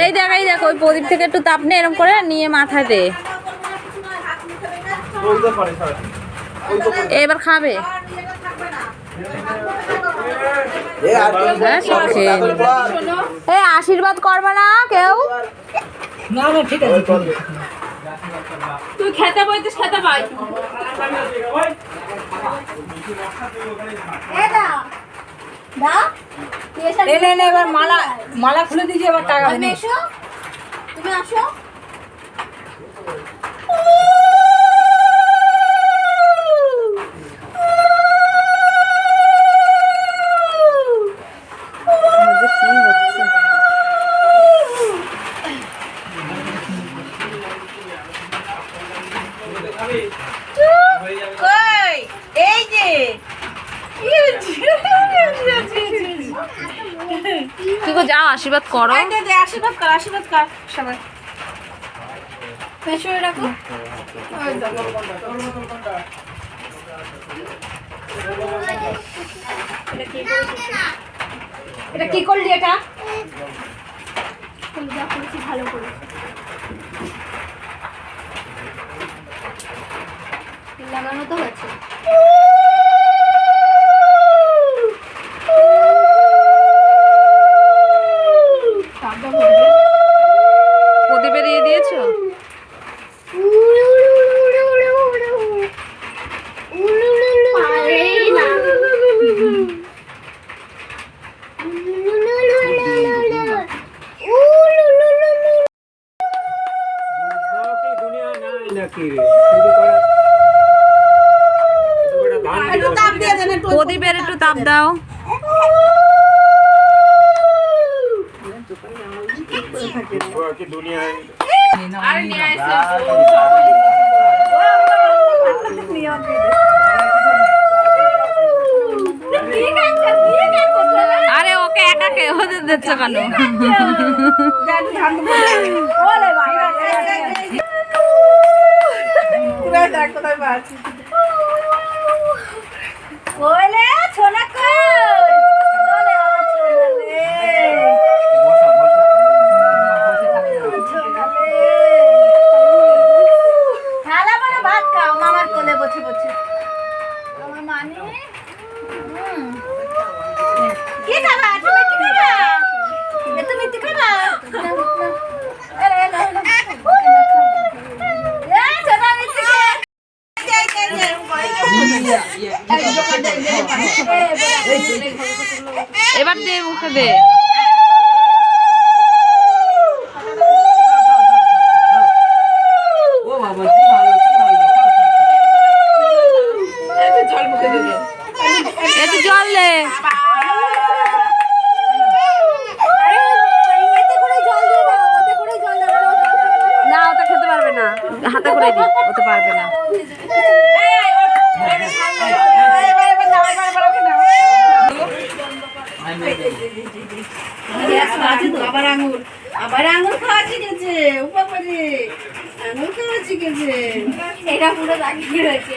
এই দেখ ওই প্রদীপ থেকে একটু তাপ নে, এরকম করে নিয়ে মাথায় দে। এবার খাবে। আশীর্বাদ করবে না কেউ? না না ঠিক আছে, তুই খেতে বইতিস, খেতে পাই। এবার মালা মালা খুলে দিয়েছি, এবার টাকা দেবে। তুমি আসো। কি গো, যাও আশীর্বাদ করো। আশীর্বাদ কর, আশীর্বাদ কর সবাই। পেছনে রাখো। এটা কি করলি? এটা ভালো করে লাগানো তো হচ্ছে। প্রদীপে দিয়ে দিয়েছো? প্রদীপের একটু তাপ দাও। আরে ওকে একা কে হতে দিচ্ছ কেন? ভাত খাও মামার কোলে বসে বসে। আমার মানে কি খাবা? তুমি কি খাবা? তুমি কি খাবা? এবার দে, মুখে দে। একটু জল দে। না, ওটা খেতে পারবে না, হাতে করে দি, ওতে পারবে না। আবার আঙুর খাওয়া শিখেছে, উপরে আঙুর খাওয়া শিখেছে। এটা পুরো লাগিয়ে রয়েছে।